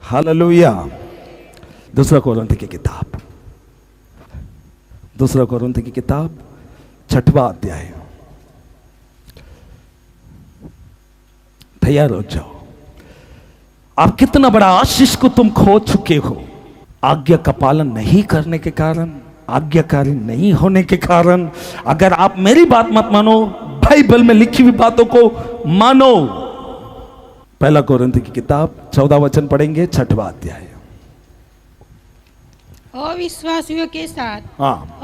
Hallelujah. दूसरा कोरिन्थी की किताब 6वां अध्याय। तैयार हो जाओ। आप कितना बड़ा आशीष को तुम खो चुके हो, आज्ञा का पालन नहीं करने के कारण, आज्ञाकारी नहीं होने के कारण। अगर आप मेरी बात मत मानो, बाइबल में लिखी हुई बातों को मानो। पहला कोरिन्थी की किताब 14 वचन पढ़ेंगे, 6वां अध्याय। अविश्वासियों के साथ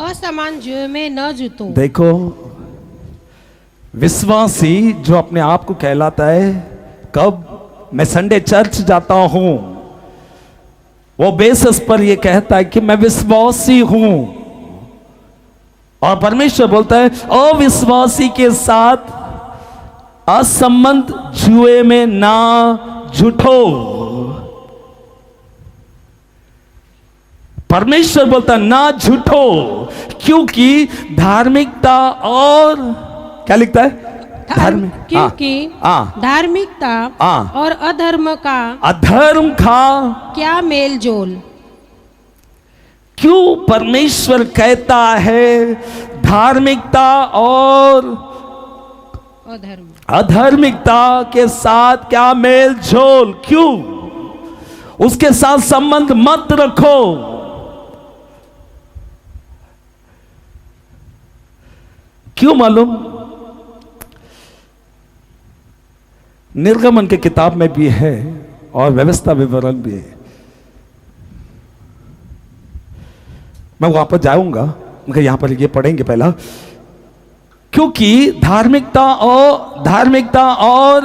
असमान जुए में न जुटो। देखो, विश्वासी जो अपने आप को कहलाता है, कब मैं संडे चर्च जाता हूं, वो बेसिस पर ये कहता है कि मैं विश्वासी हूं, और परमेश्वर बोलता है अविश्वासी के साथ असंबंध जुए में ना जुटो। परमेश्वर बोलता ना जुटो, क्योंकि धार्मिकता और क्या लिखता है? क्योंकि धार्मिकता और अधर्म का क्या मेल जोल। क्यों परमेश्वर कहता है धार्मिकता और अधर्मिकता के साथ क्या मेल जोल? क्यों? उसके साथ संबंध मत रखो। क्यों मालूम? निर्गमन के किताब में भी है और व्यवस्था विवरण भी है। मैं वापस जाऊंगा, मगर यहां पर ये पढ़ेंगे पहला। क्योंकि धार्मिकता और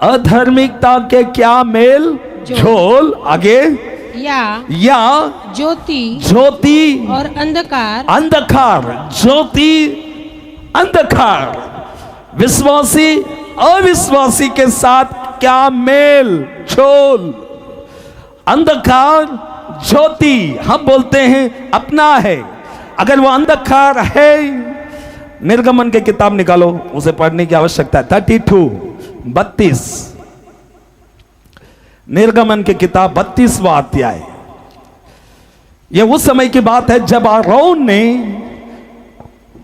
अधर्मिकता के क्या मेल झोल? आगे या ज्योति और अंधकार, ज्योति अंधकार। विश्वासी अविश्वासी के साथ क्या मेल झोल? अंधकार ज्योति हम बोलते हैं अपना है। अगर वो अंधकार है, निर्गमन की किताब निकालो, उसे पढ़ने की आवश्यकता है। 32 निर्गमन की किताब 32वां अध्याय। यह उस समय की बात है जब आरोन ने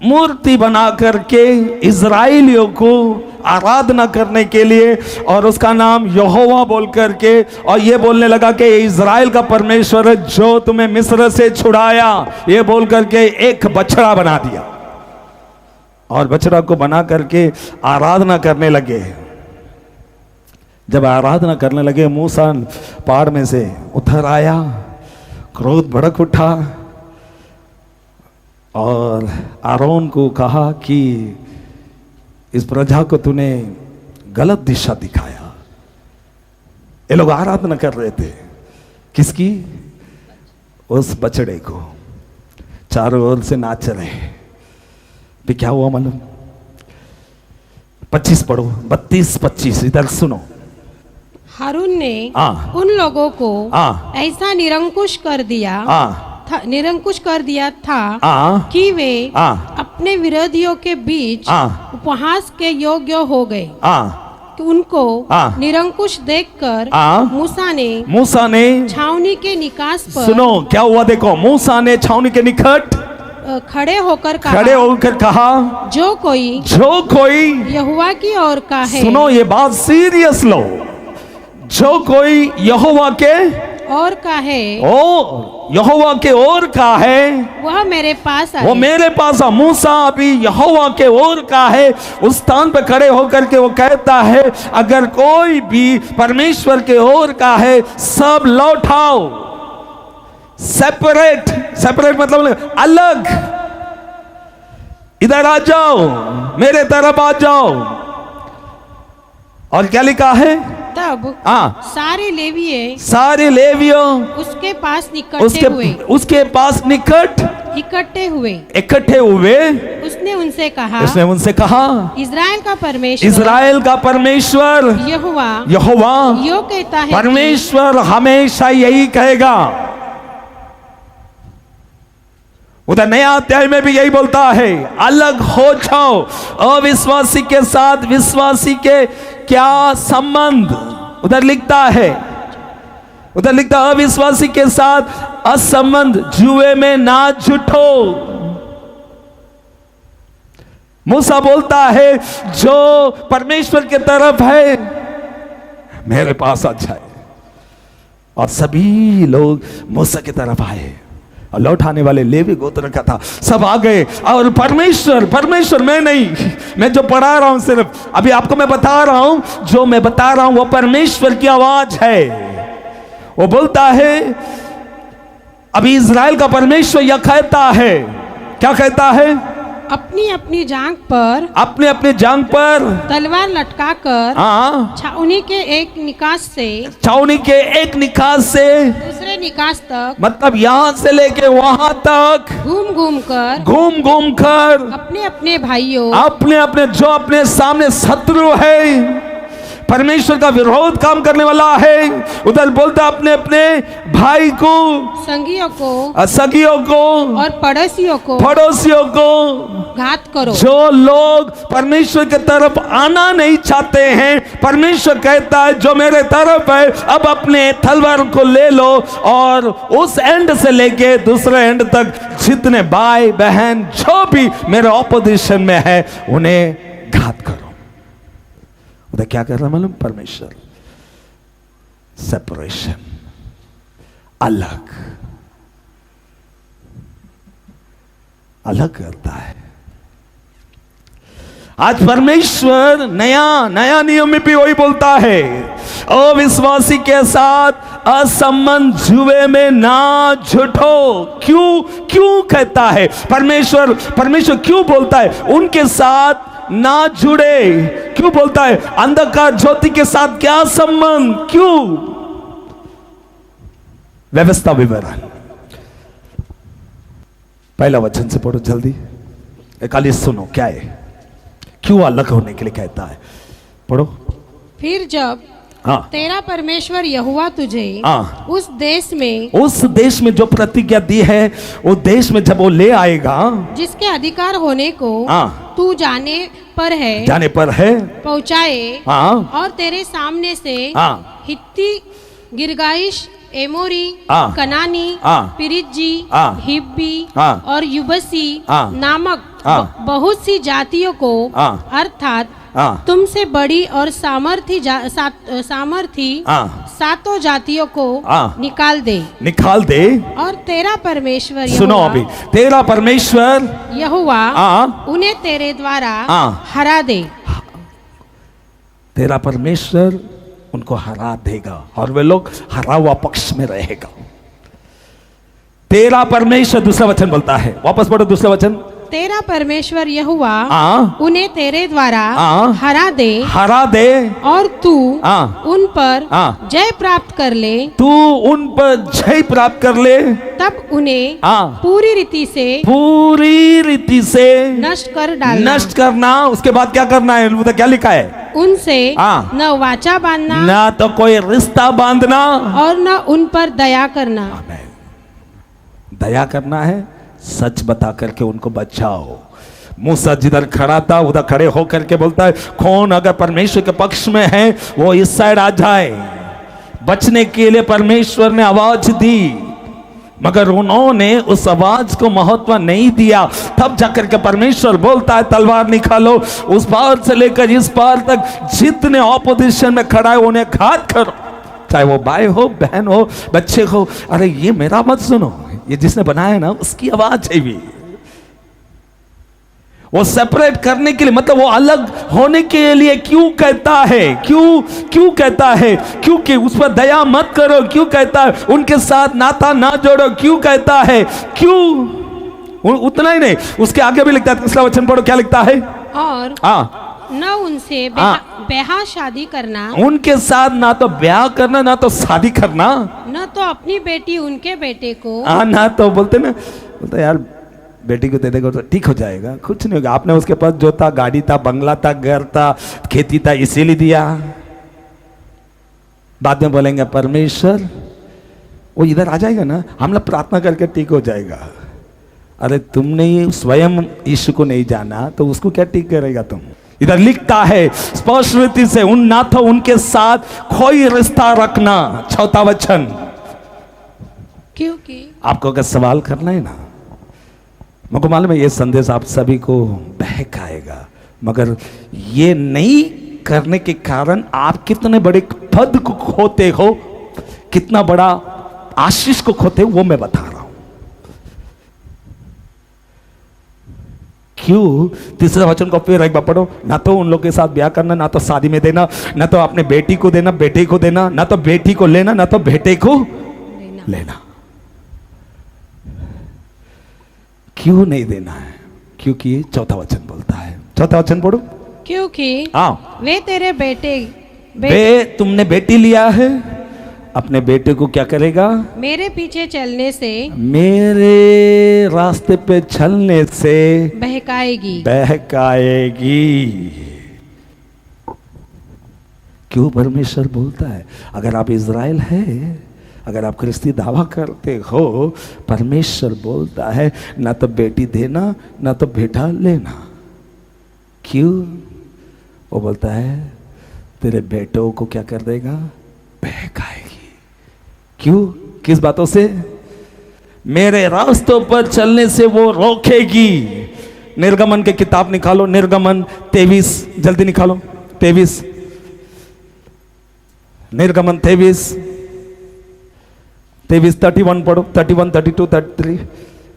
मूर्ति बना करके इजराइलियों को आराधना करने के लिए, और उसका नाम यहोवा बोल करके, और ये बोलने लगा कि इजराइल का परमेश्वर है जो तुम्हें मिस्र से छुड़ाया, ये बोल करके एक बछड़ा बना दिया, और बछड़ा को बना करके आराधना करने लगे। जब आराधना करने लगे, मूसा पहाड़ में से उतर आया, क्रोध भड़क उठा, और आरोन को कहा कि इस प्रजा को तूने गलत दिशा दिखाया। ये लोग आराधना कर रहे थे किसकी? उस बछड़े को, चारों ओर से नाच रहे। भी क्या हुआ मालूम? 25 पढ़ो, 32-25 इधर सुनो। हारून ने उन लोगों को ऐसा निरंकुश कर दिया था कि वे अपने विरोधियों के बीच उपहास के योग्य हो गए। तो उनको निरंकुश देखकर मूसा ने छावनी के निकास पर, सुनो क्या हुआ देखो, मूसा ने छावनी के निकट खड़े होकर कहा जो कोई यहोवा की ओर का है। सुनो ये बात सीरियस लो। जो कोई यहोवा के और का है, यहोवा के ओर का है, वह मेरे पास आए। वो मेरे पास आ। मूसा अभी यहोवा के ओर का है, उस स्थान पर खड़े होकर के वो कहता है अगर कोई भी परमेश्वर के ओर का है, सब लौटाओ। सेपरेट मतलब अलग, इधर आ जाओ, मेरे तरफ आ जाओ। और क्या लिखा है? तब सारे लेवियों उसके पास इकट्ठे हुए। उसने उनसे कहा इजराइल का परमेश्वर यहोवा यो कहता है, परमेश्वर हमेशा यही कहेगा। उधर नया अध्याय में भी यही बोलता है, अलग हो जाओ। अविश्वासी के साथ विश्वासी के क्या संबंध? उधर लिखता है उधर लिखता अविश्वासी के साथ असंबंध जुए में ना जुटो। मूसा बोलता है जो परमेश्वर की तरफ है मेरे पास आ जाए, और सभी लोग मूसा की तरफ आए और लौटाने वाले लेवी गोत्र का था, सब आ गए। और परमेश्वर मैं नहीं, मैं जो पढ़ा रहा हूं सिर्फ अभी आपको मैं बता रहा हूं, जो मैं बता रहा हूं वो परमेश्वर की आवाज है। वो बोलता है अभी इज़राइल का परमेश्वर यह कहता है, क्या कहता है? अपनी अपनी जांघ पर, अपने अपने जांघ पर तलवार लटकाकर, छावनी के एक निकास से दूसरे निकास तक, मतलब यहाँ से लेके वहां तक घूम घूम कर अपने अपने भाइयों, अपने जो अपने सामने शत्रु है, परमेश्वर का विरोध काम करने वाला है, उधर बोलता अपने अपने भाई को, सगियों को और पड़ोसियों को घात करो। जो लोग परमेश्वर की तरफ आना नहीं चाहते हैं, परमेश्वर कहता है जो मेरे तरफ है अब अपने तलवार को ले लो और उस एंड से लेके दूसरे एंड तक जितने भाई बहन जो भी मेरे ऑपोजिशन में है उन्हें घात करो। उधर क्या कर रहा मालूम? परमेश्वर सेपरेशन, अलग करता है। आज परमेश्वर नया नियम में भी वही बोलता है, अविश्वासी के साथ असंबंध जुए में ना जुटो। क्यों कहता है परमेश्वर क्यों बोलता है उनके साथ ना जुड़े? क्यों बोलता है अंधकार ज्योति के साथ क्या संबंध? क्यों? व्यवस्था विवरण पहला वचन से पढ़ो जल्दी, 41 सुनो क्या है, क्यों अलग होने के लिए कहता है, पढ़ो। फिर जब तेरा परमेश्वर यहोवा तुझे उस देश में जो प्रतिज्ञा दी है उस देश में जब वो ले आएगा, जिसके अधिकार होने को तू जाने पर है पहुँचाए, और तेरे सामने से हित्ती, गिरगाइश, एमोरी, कनानी, पिरिज्जी, हिब्बी और युबसी नामक बहुत सी जातियों को, अर्थात तुमसे बड़ी और सामर्थी सातों जातियों को निकाल दे। और तेरा परमेश्वर सुनो अभी, तेरा परमेश्वर यहोवा उन्हें तेरे द्वारा हरा दे। तेरा परमेश्वर उनको हरा देगा और वे लोग हरा हुआ पक्ष में रहेगा। तेरा परमेश्वर, दूसरा वचन बोलता है, वापस पढ़ो दूसरा वचन। तेरा परमेश्वर यहोवा उन्हें तेरे द्वारा हरा दे और तू उन पर जय प्राप्त कर ले, तब उन्हें पूरी रीति से नष्ट करना। उसके बाद क्या करना है? वो तो क्या लिखा है? उनसे न वाचा बांधना, ना तो कोई रिश्ता बांधना, और न उन पर दया करना। दया करना है, सच बता करके उनको बचाओ। मूसा जिधर खड़ा था उधर खड़े होकर के बोलता है कौन अगर परमेश्वर के पक्ष में है वो इस साइड आ जाए। बचने के लिए परमेश्वर ने आवाज दी, मगर उन्होंने उस आवाज को महत्व नहीं दिया। तब जाकर के परमेश्वर बोलता है तलवार निकालो, उस पार से लेकर इस पार तक जितने ऑपोजिशन में खड़ा है उन्हें घात करो, चाहे वो भाई हो, बहन हो, बच्चे हो। अरे ये मेरा मत सुनो, ये जिसने बनाया ना उसकी आवाज है। भी वो सेपरेट करने के लिए, मतलब वो अलग होने के लिए क्यों कहता है? क्यों कहता है? क्योंकि उस पर दया मत करो। क्यों कहता है उनके साथ नाता ना जोड़ो? क्यों कहता है? क्यों? उतना ही नहीं, उसके आगे भी लिखता है, तीसरा वचन पढ़ो क्या लिखता है? और न उनसे ब्याह शादी करना, उनके साथ ना तो ब्याह करना ना तो शादी करना, न तो अपनी बेटी उनके बेटे को, ना तो बोलते यार बेटी को दे देगा तो ठीक हो जाएगा, कुछ नहीं होगा। आपने उसके पास जो था, गाड़ी था, बंगला था, घर था, खेती था, इसीलिए दिया। बाद में बोलेंगे परमेश्वर, वो इधर आ जाएगा ना, हम लोग प्रार्थना करके ठीक हो जाएगा। अरे तुमने स्वयं यीशु को नहीं जाना तो उसको क्या ठीक करेगा तुम? इधर लिखता है स्पष्ट रीति से, ना तो उनके साथ कोई रिश्ता रखना। चौथा वचन, क्योंकि आपको अगर सवाल करना है ना, मुझको मालूम है ये संदेश आप सभी को बहकाएगा, मगर ये नहीं करने के कारण आप कितने बड़े पद को खोते हो, कितना बड़ा आशीष को खोते हो, वो मैं बता रहा हूं। क्यों? तीसरा वचन को फिर एक बार पढ़ो। ना तो उन लोग के साथ ब्याह करना, ना तो शादी में देना, ना तो अपने बेटी को देना, बेटे को देना, ना तो बेटी को लेना, ना तो बेटे को लेना। क्यों नहीं देना है? क्योंकि चौथा वचन बोलता है, चौथा वचन पढ़ो। क्योंकि हाँ, वे तेरे वे तुमने बेटी लिया है, अपने बेटे को क्या करेगा? मेरे पीछे चलने से, मेरे रास्ते पे चलने से बहकाएगी। क्यों परमेश्वर बोलता है? अगर आप इज़राइल है, अगर आप ख्रिस्ती दावा करते हो, परमेश्वर बोलता है ना तो बेटी देना, ना तो बेटा लेना। क्यों? वो बोलता है तेरे बेटों को क्या कर देगा? बहकाएगी। क्यों? किस बातों से? मेरे रास्तों पर चलने से वो रोकेगी। निर्गमन की किताब निकालो, निर्गमन 23, जल्दी निकालो 23, निर्गमन 23 31 पढ़ो, 31, 32, 33,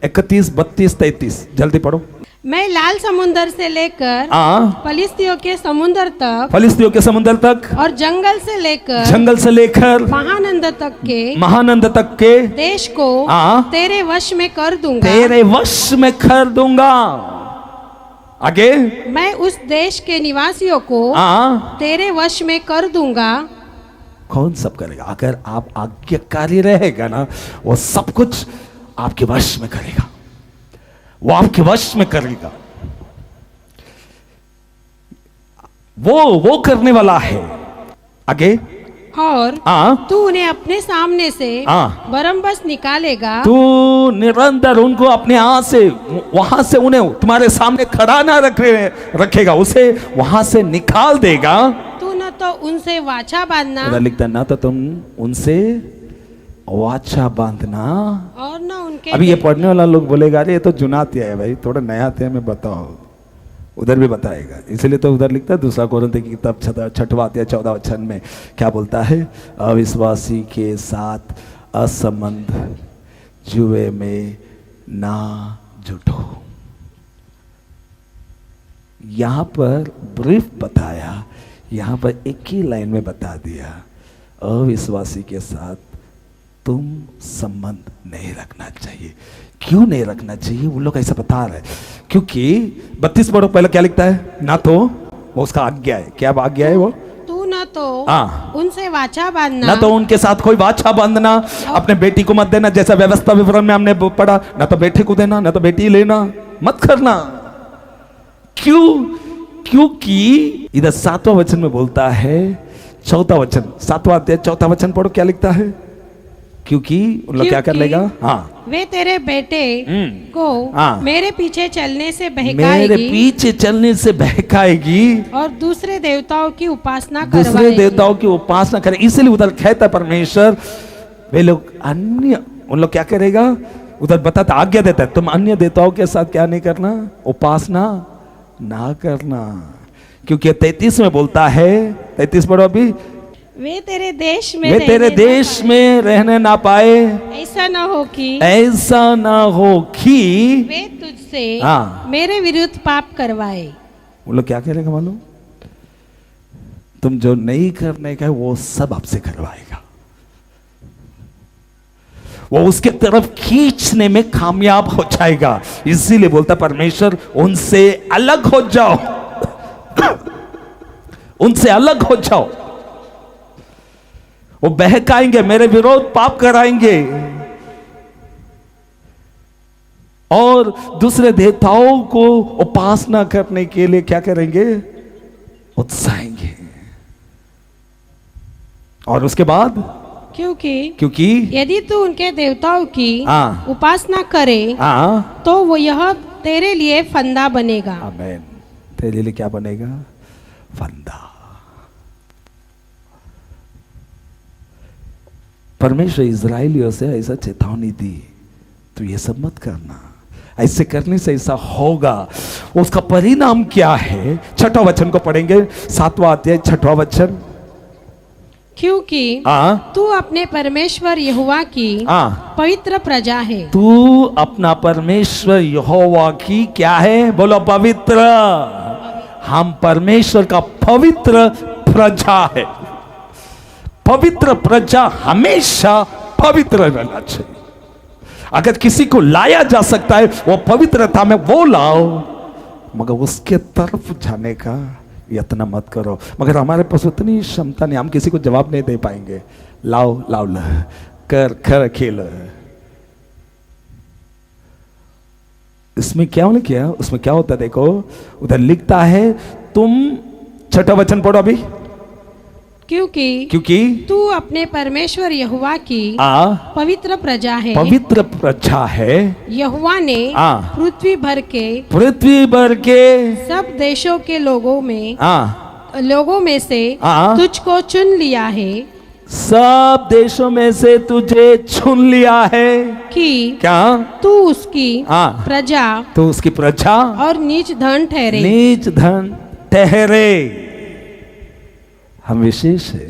31, 32, 33, जल्दी पढ़ो। मैं लाल समुंदर से लेकर फलिस्तियों के समुंदर तक और जंगल से लेकर महानंद तक के देश को तेरे वश में कर दूंगा। आगे, मैं उस देश के निवासियों को तेरे वश में कर दूंगा। कौन सब करेगा? अगर आप आज्ञाकारी रहेगा ना, वो सब कुछ आपके वश में करेगा, वो आपके वश में करेगा। वो करने वाला है। आगे, और तू उन्हें अपने सामने से बरम्बस निकालेगा। तू निरंतर उनको अपने हाथ से, वहां से उन्हें तुम्हारे सामने खड़ा ना रखेगा, उसे वहां से निकाल देगा। तू न तो उनसे वाचा बांधना, उधर लिखता है ना तो तुम उनसे वाचा बांधना, और न उनके। अभी ये पढ़ने वाला लोग बोलेगा अरे ये तो जुनाते है भाई, थोड़ा नया थे हमें बताओ। उधर भी बताएगा, इसलिए तो उधर लिखता है दूसरा कोरिन्थियों की किताब 6वां अध्याय 14 वचन में क्या बोलता है? अविश्वासी के साथ असंबंध जुए में ना जुटो। यहां पर ब्रीफ बताया, यहां पर एक ही लाइन में बता दिया, अविश्वासी के साथ तुम संबंध नहीं रखना चाहिए। क्यों नहीं रखना चाहिए? उन लोग ऐसा बता रहे, क्योंकि 32 पढ़ो, पहले क्या लिखता है? ना तो वो उसका आज्ञा है। क्या आज्ञा है वो? तू ना तो उनसे वाचा बांधना, ना तो उनके साथ कोई वाचा बांधना, अपने बेटी को मत देना, जैसा व्यवस्था विवरण में हमने पढ़ा, ना तो बेटे को देना, ना तो बेटी लेना, मत करना। क्यों? क्योंकि इधर 7वां वचन में बोलता है, चौथा वचन, 7वां अध्याय 4था वचन पढ़ो, क्या लिखता है? क्योंकि उन लोग क्या कर लेगा? वे तेरे बेटे को मेरे पीछे चलने से बहकाएगी, और दूसरे देवताओं की उपासना करे। इसलिए उधर कहता परमेश्वर, वे लोग अन्य, उन लोग क्या करेगा? उधर बताता, आज्ञा देता है, तुम अन्य देवताओं के साथ क्या नहीं करना? उपासना ना करना। क्योंकि 33 में बोलता है, 33 पढ़ो अभी, वे तेरे देश में रहने ना पाए, ऐसा ना हो कि वे तुझसे मेरे विरुद्ध पाप करवाए। वो लोग क्या करेगा मालूम? तुम जो नहीं करने का वो सब आपसे करवाएगा, वो उसके तरफ खींचने में कामयाब हो जाएगा। इसीलिए बोलता परमेश्वर, उनसे अलग हो जाओ, उनसे अलग हो जाओ। वो बहकाएंगे, मेरे विरोध पाप कराएंगे, और दूसरे देवताओं को उपासना करने के लिए क्या करेंगे? उत्साहेंगे। और उसके बाद क्योंकि यदि तू उनके देवताओं की उपासना करे तो वो यह तेरे लिए फंदा बनेगा। आमीन। तेरे लिए क्या बनेगा? फंदा। परमेश्वर इजराइलियों से ऐसा चेतावनी दी, तो ये सब मत करना, ऐसे करने से ऐसा होगा। उसका परिणाम क्या है? 6वां वचन को पढ़ेंगे, 7वां अध्याय 6वां वचन। क्योंकि तू अपने परमेश्वर यहोवा की पवित्र प्रजा है। तू अपना परमेश्वर यहोवा की क्या है? बोलो पवित्र। हम परमेश्वर का पवित्र प्रजा है। पवित्र प्रजा हमेशा पवित्र रहना चाहिए। अगर किसी को लाया जा सकता है वो पवित्रता में, वो लाओ, मगर उसके तरफ जाने का यत्न मत करो। मगर हमारे पास उतनी क्षमता नहीं, हम किसी को जवाब नहीं दे पाएंगे। लाओ लाओ ला, कर कर खेल। इसमें क्या किया? उसमें क्या होता है देखो, उधर लिखता है तुम, 6वां वचन पढ़ो अभी। क्योंकि तू अपने परमेश्वर यहोवा की पवित्र प्रजा है। पवित्र प्रजा है। यहोवा ने पृथ्वी भर के सब देशों के लोगों में से तुझको चुन लिया है। सब देशों में से तुझे चुन लिया है कि क्या? तू उसकी प्रजा, तू उसकी प्रजा और नीच धन ठहरे। हम विशेष है।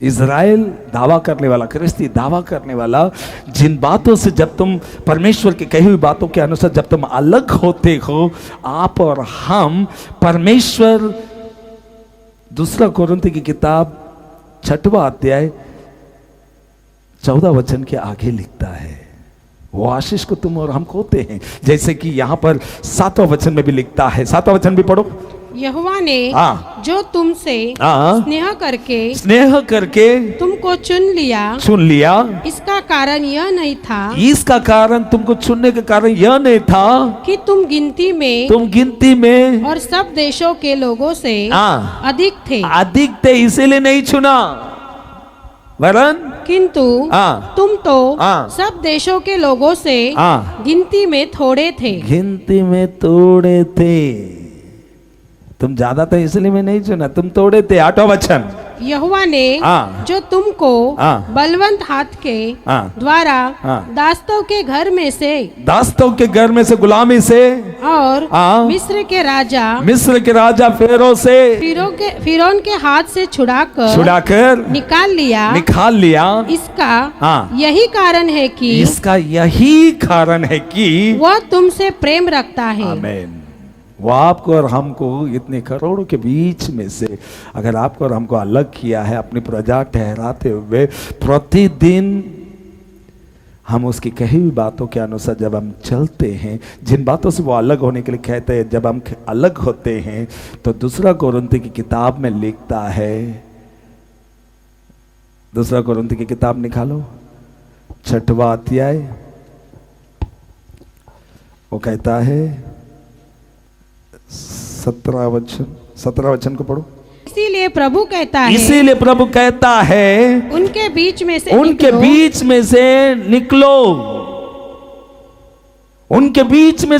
इज़राइल दावा करने वाला, ख्रिस्ती दावा करने वाला, जिन बातों से जब तुम परमेश्वर की कही हुई बातों के अनुसार जब तुम अलग होते हो, आप और हम, परमेश्वर 2 कोरिन्थी की किताब 6वां अध्याय 14 वचन के आगे लिखता है, वो आशीष को तुम और हम खोते हैं। जैसे कि यहां पर 7वां वचन में भी लिखता है। 7वां वचन भी पढ़ो। यहोवा ने जो तुमसे स्नेह करके तुमको चुन लिया, इसका कारण यह नहीं था, इसका कारण, तुमको चुनने का कारण यह नहीं था कि तुम गिनती में और सब देशों के लोगों से अधिक थे, इसीलिए नहीं चुना, वरन किंतु तुम तो सब देशों के लोगों से गिनती में थोड़े थे। तुम ज्यादा तो इसलिए मैं नहीं चुना, तुम थोड़े थे। 8वां वचन। यहोवा ने जो तुमको बलवंत हाथ के द्वारा दास्तों के घर में से गुलामी से और मिस्र के राजा फिरौन के हाथ से छुड़ाकर निकाल लिया। इसका यही कारण है कि वह तुमसे प्रेम रखता है। आमीन। वो आपको और हमको इतने करोड़ों के बीच में से अगर आपको और हमको अलग किया है अपनी प्रजा ठहराते हुए, प्रतिदिन हम उसकी कही हुई बातों के अनुसार जब हम चलते हैं, जिन बातों से वो अलग होने के लिए कहते हैं, जब हम अलग होते हैं, तो 2 कोरिन्थी की किताब में लिखता है, 2 कोरिन्थी की किताब निकालो, 6वां अध्याय, वो कहता है 17 वचन को पढ़ो। इसीलिए प्रभु कहता है उनके बीच में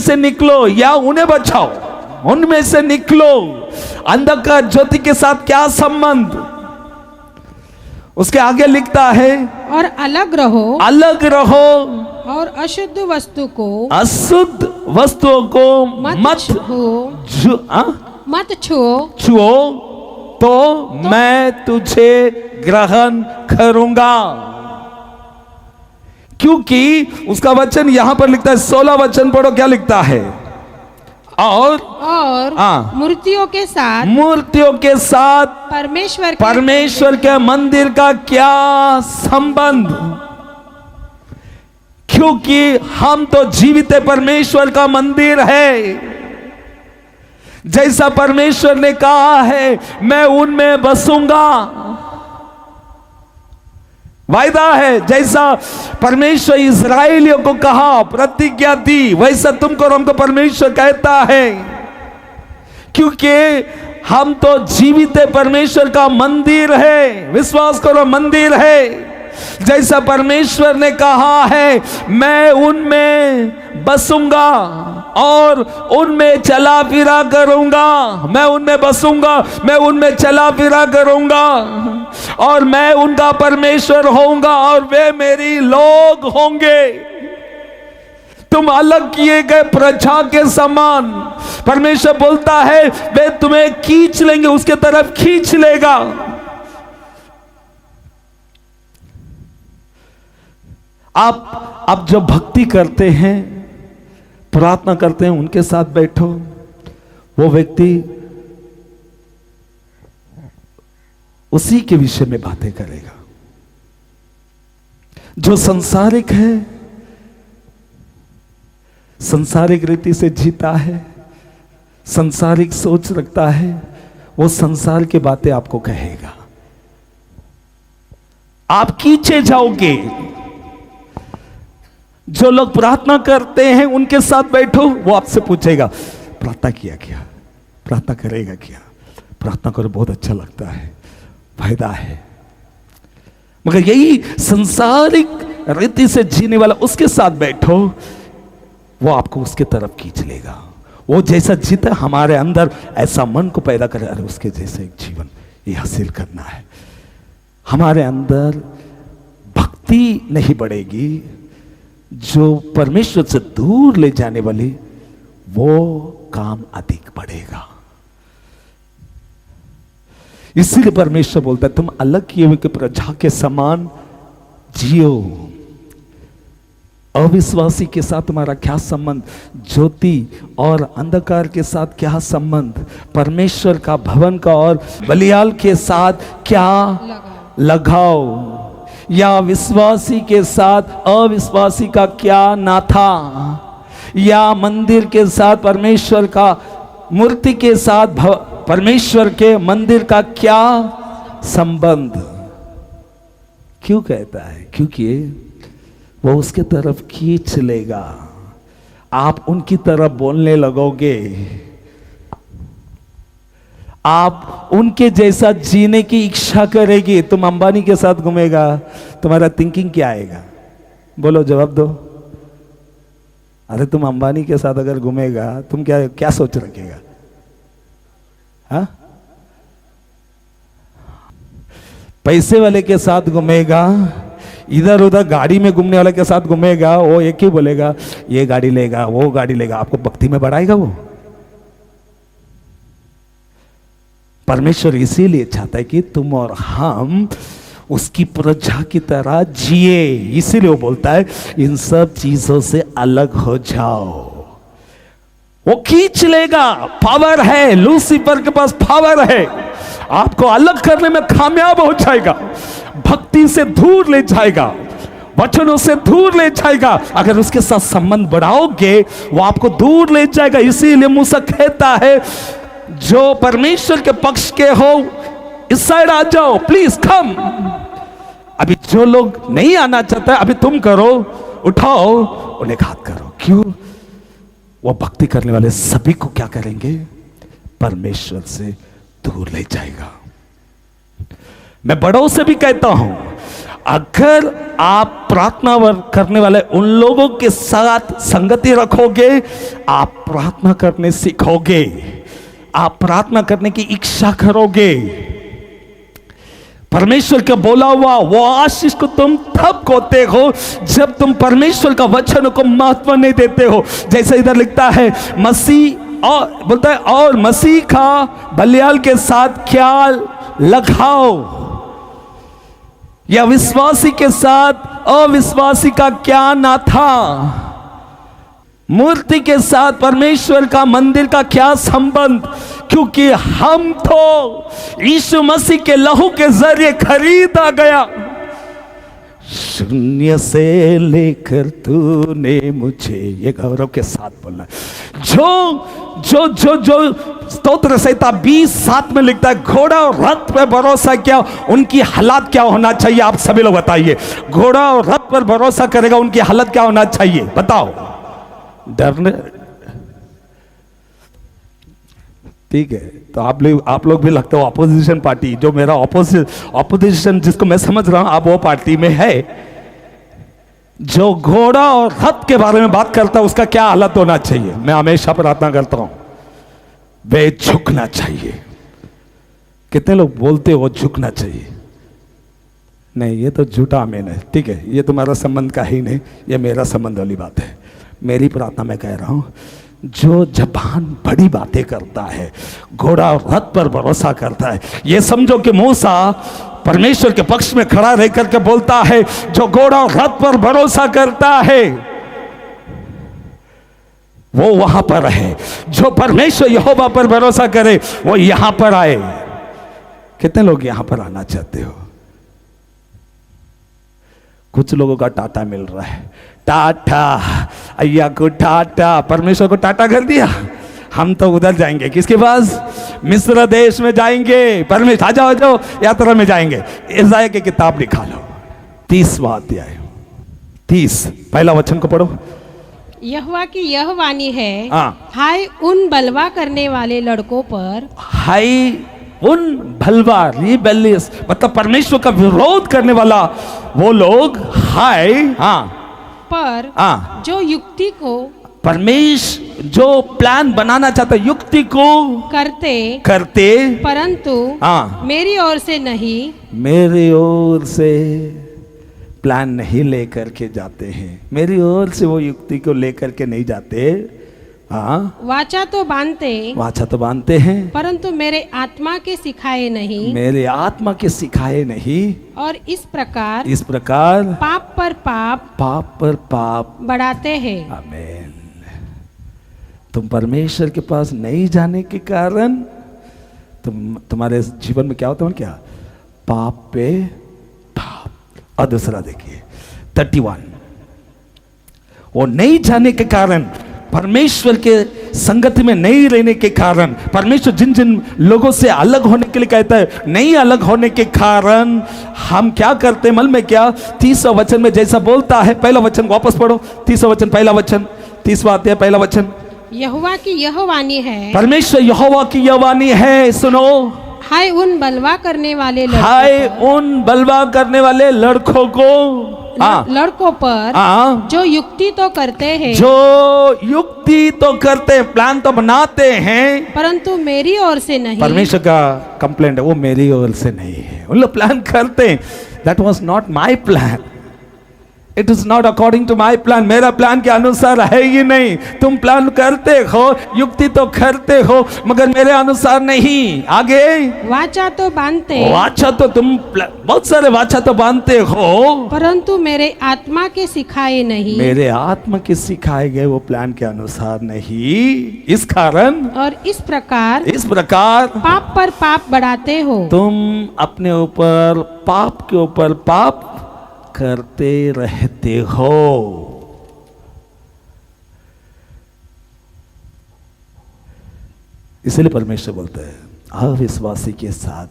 से निकलो या उन्हें बचाओ, उनमें से निकलो। अंधकार ज्योति के साथ क्या संबंध? उसके आगे लिखता है और अलग रहो और अशुद्ध वस्तुओं को मत छुओ तो मैं तुझे ग्रहण करूंगा। क्योंकि उसका वचन यहां पर लिखता है, 16 वचन पढ़ो, क्या लिखता है? और मूर्तियों के साथ परमेश्वर के मंदिर का क्या संबंध? क्योंकि हम तो जीवित परमेश्वर का मंदिर है। जैसा परमेश्वर ने कहा है मैं उनमें बसूंगा, वायदा है। जैसा परमेश्वर इस्राएलियों को कहा, प्रतिज्ञा दी, वैसा तुमको और हमको परमेश्वर कहता है। क्योंकि हम तो जीवित परमेश्वर का मंदिर है, विश्वास करो, मंदिर है। जैसा परमेश्वर ने कहा है मैं उनमें बसूंगा, और उनमें चला फिरा करूंगा, मैं उनमें बसूंगा, मैं उनमें चला फिरा करूंगा और मैं उनका परमेश्वर होऊंगा और वे मेरी लोग होंगे। तुम अलग किए गए प्रजा के समान। परमेश्वर बोलता है वे तुम्हें खींच लेंगे, उसके तरफ खींच लेगा। आप जब भक्ति करते हैं, प्रार्थना करते हैं, उनके साथ बैठो। वो व्यक्ति उसी के विषय में बातें करेगा। जो संसारिक है, संसारिक रीति से जीता है, संसारिक सोच रखता है, वो संसार की बातें आपको कहेगा। आप खींचे जाओगे। जो लोग प्रार्थना करते हैं उनके साथ बैठो, वो आपसे पूछेगा प्रार्थना किया क्या, प्रार्थना करेगा क्या, प्रार्थना करो, बहुत अच्छा लगता है, फायदा है। मगर यही संसारिक रीति से जीने वाला, उसके साथ बैठो, वो आपको उसके तरफ खींच लेगा। वो जैसा जीता हमारे अंदर ऐसा मन को पैदा करे, अरे उसके जैसा एक जीवन ये हासिल करना है। हमारे अंदर भक्ति नहीं बढ़ेगी, जो परमेश्वर से दूर ले जाने वाली वो काम अधिक बढ़ेगा। इसीलिए परमेश्वर बोलता है तुम अलग किए हुए प्रजा के समान जियो। अविश्वासी के साथ तुम्हारा क्या संबंध, ज्योति और अंधकार के साथ क्या संबंध, परमेश्वर का भवन का और बलियाल के साथ क्या लगाओ, या विश्वासी के साथ अविश्वासी का क्या नाता, या मंदिर के साथ परमेश्वर का, मूर्ति के साथ परमेश्वर के मंदिर का क्या संबंध। क्यों कहता है? क्योंकि वो उसके तरफ खींच लेगा। आप उनकी तरफ बोलने लगोगे, आप उनके जैसा जीने की इच्छा करेगी। तुम अंबानी के साथ घूमेगा, तुम्हारा थिंकिंग क्या आएगा? बोलो, जवाब दो। अरे तुम अंबानी के साथ अगर घूमेगा, तुम क्या क्या सोच रखेगा? हाँ, पैसे वाले के साथ घूमेगा, इधर उधर गाड़ी में घूमने वाले के साथ घूमेगा, वो एक ही बोलेगा ये गाड़ी लेगा, वो गाड़ी लेगा। आपको भक्ति में बढ़ाएगा वो? परमेश्वर इसीलिए चाहता है कि तुम और हम उसकी प्रजा की तरह जिए। इसीलिए वो बोलता है इन सब चीजों से अलग हो जाओ। वो खींच लेगा, पावर है, लूसीफर के पास पावर है, आपको अलग करने में कामयाब हो जाएगा, भक्ति से दूर ले जाएगा, वचनों से दूर ले जाएगा। अगर उसके साथ संबंध बढ़ाओगे वो आपको दूर ले जाएगा। इसीलिए मूसा कहता है जो परमेश्वर के पक्ष के हो इस साइड आ जाओ, प्लीज कम। अभी जो लोग नहीं आना चाहता, अभी तुम करो, उठाओ, उन्हें घात करो। क्यों? वो भक्ति करने वाले सभी को क्या करेंगे? परमेश्वर से दूर ले जाएगा। मैं बड़ों से भी कहता हूं, अगर आप प्रार्थना करने वाले उन लोगों के साथ संगति रखोगे, आप प्रार्थना करने सीखोगे, आप प्रार्थना करने की इच्छा करोगे। परमेश्वर का बोला हुआ वो आशीष को तुम तब खोते हो जब तुम परमेश्वर का वचन को महत्व नहीं देते हो। जैसे इधर लिखता है मसीह, और बोलता है और मसीह का बलियाल के साथ ख्याल लगाओ, या विश्वासी के साथ अविश्वासी का क्या नाता, मूर्ति के साथ परमेश्वर का मंदिर का क्या संबंध। क्योंकि हम तो यीशु मसीह के लहू के जरिए खरीदा गया। शून्य से लेकर तूने मुझे, ये गौरव के साथ बोलना। जो जो जो जो स्तोत्र संहिता 20:7 में लिखता है घोड़ा और रथ पर भरोसा किया, उनकी हालत क्या होना चाहिए? आप सभी लोग बताइए। घोड़ा और रथ पर भरोसा करेगा, उनकी हालत क्या होना चाहिए? बताओ। डरने, ठीक है। तो आप लोग भी लगता हो ऑपोजिशन पार्टी, जो मेरा ऑपोजिशन जिसको मैं समझ रहा हूं आप वो पार्टी में है। जो घोड़ा और रथ के बारे में बात करता है उसका क्या हालत होना चाहिए? मैं हमेशा प्रार्थना करता हूं वे झुकना चाहिए। कितने लोग बोलते हो झुकना चाहिए? नहीं, ये तो झूठा आमीन है। ठीक है, ये तुम्हारा संबंध का ही नहीं, ये मेरा संबंध वाली बात है। मेरी प्रार्थना मैं कह रहा हूं, जो जबान बड़ी बातें करता है, घोड़ा और रथ पर भरोसा करता है, ये समझो कि मूसा परमेश्वर के पक्ष में खड़ा रह करके बोलता है, जो घोड़ा और रथ पर भरोसा करता है वो वहां पर है। जो परमेश्वर यहोवा पर भरोसा करे वो यहां पर आए। कितने लोग यहां पर आना चाहते हो? कुछ लोगों का टाटा मिल रहा है। टाटा, अय्या को टाटा, परमेश्वर को टाटा कर दिया। हम तो उधर जाएंगे, किसके पास? मिस्र देश में जाएंगे। परमेश्वर आ जाओ, आ जाओ, यात्रा में जाएंगे। इज़ाया की किताब निकालो, 30वां अध्याय, 30 पहला वचन को पढ़ो। यहोवा की यह वाणी है, हाय उन बलवा करने वाले लड़कों पर, हाय उन भलवा, रिबेलियस मतलब परमेश्वर का विरोध करने वाला वो लोग, हाय पर जो युक्ति को, परमेश्वर जो प्लान बनाना चाहता युक्ति को करते परंतु मेरी ओर से नहीं, मेरी ओर से प्लान नहीं लेकर के जाते हैं। मेरी ओर से वो युक्ति को लेकर के नहीं जाते। वाचा तो बांधते हैं परंतु मेरे आत्मा के सिखाए नहीं, मेरे आत्मा के सिखाए नहीं। और इस प्रकार पाप पर पाप बढ़ाते हैं। आमीन। तुम परमेश्वर के पास नहीं जाने के कारण तुम्हारे जीवन में क्या होता है? क्या? पाप पे पाप। और दूसरा देखिए 31, वो नहीं जाने के कारण, परमेश्वर के संगति में नहीं रहने के कारण, परमेश्वर जिन जिन लोगों से अलग होने के लिए कहता है, नहीं अलग होने के कारण हम क्या करते हैं? मल में क्या 30वां वचन में जैसा बोलता है, पहला वचन वापस पढ़ो, 30वां वचन पहला वचन, 30वां अध्याय पहला वचन। यहोवा की यह वाणी है, परमेश्वर यहोवा की यह वाणी है, सुनो, हाय उन बलवा करने वाले लड़कों को, लड़कों पर जो युक्ति तो करते हैं, प्लान तो बनाते हैं, परंतु मेरी ओर से नहीं। परमेश्वर का कंप्लेंट है, वो मेरी ओर से नहीं है। उन लोग प्लान करते हैं, that was not my plan, it is not according to my plan. मेरा प्लान के अनुसार है ही नहीं। तुम प्लान करते हो, युक्ति तो करते हो, मगर मेरे अनुसार नहीं। आगे वाचा तो बांधते, वाचा तो तुम बहुत सारे वाचा तो बांधते हो, परंतु मेरे आत्मा के सिखाए नहीं, मेरे आत्मा के सिखाए गए वो प्लान के अनुसार नहीं। इस कारण और इस प्रकार पाप पर पाप बढ़ाते हो। तुम अपने ऊपर पाप के ऊपर पाप करते रहते हो। इसलिए परमेश्वर बोलता है, अविश्वासी के साथ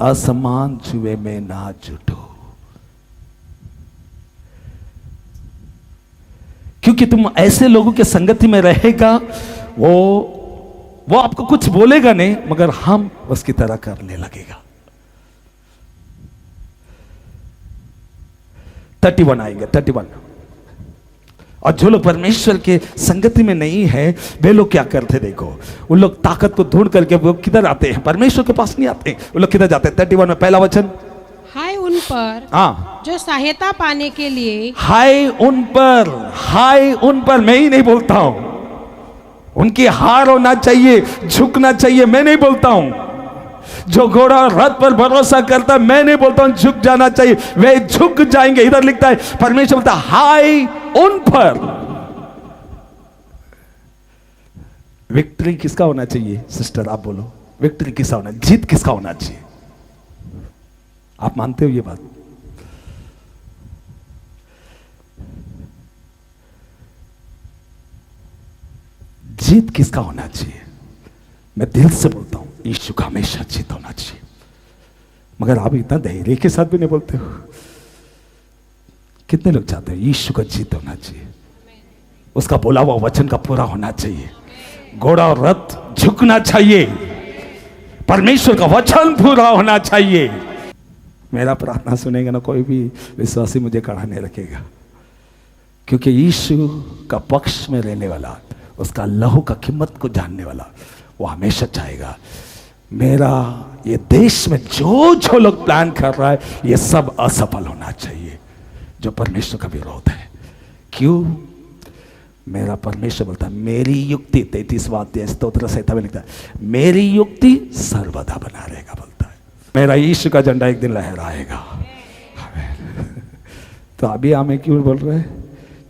असमान जुए में ना जुटो, क्योंकि तुम ऐसे लोगों के संगति में रहेगा, वो आपको कुछ बोलेगा नहीं, मगर हम उसकी तरह करने लगेगा। 31 आएंगे, 31। और जो लोग परमेश्वर के संगति में नहीं है वे लोग क्या करते? देखो, उन लोग ताकत को ढूंढ करके वो किधर आते हैं? परमेश्वर के पास नहीं आते। उन लोग किधर जाते हैं? 31 में पहला वचन, हाय उन पर जो सहायता पाने के लिए, हाय उन पर मैं ही नहीं बोलता हूं, उनकी हार होना चाहिए, झुकना चाहिए, मैं नहीं बोलता हूं। जो घोड़ा रथ पर भरोसा करता है, मैं नहीं बोलता हूं झुक जाना चाहिए, वे झुक जाएंगे। इधर लिखता है, परमेश्वर बोलता है हाय उन पर। विक्ट्री किसका होना चाहिए? सिस्टर आप बोलो, विक्ट्री किसका होना, जीत किसका होना चाहिए? आप मानते हो ये बात? जीत किसका होना चाहिए? मैं दिल से बोलता हूं, यीशु का हमेशा जीत होना चाहिए। मगर आप इतना धैर्य के साथ भी नहीं बोलते हो। कितने लोग चाहते हैं यीशु का जीत होना चाहिए, उसका बोला हुआ वचन का पूरा होना चाहिए, घोड़ा और रथ झुकना चाहिए, परमेश्वर का वचन पूरा होना चाहिए। मेरा प्रार्थना सुनेगा ना कोई भी विश्वासी मुझे खड़ा नहीं रखेगा, क्योंकि यीशु का पक्ष में रहने वाला, उसका लहू का कीमत को जानने वाला, वो हमेशा चाहेगा मेरा ये देश में जो जो लोग प्लान कर रहा है ये सब असफल होना चाहिए, जो परमेश्वर का विरोध है। क्यों? मेरा परमेश्वर बोलता है मेरी युक्ति, 33वां अध्याय स्तोत्र संहिता में लिखता है, मेरी युक्ति सर्वदा बना रहेगा, बोलता है मेरा यीशु का झंडा एक दिन लहराएगा। तो अभी हमें क्यों बोल रहे हैं?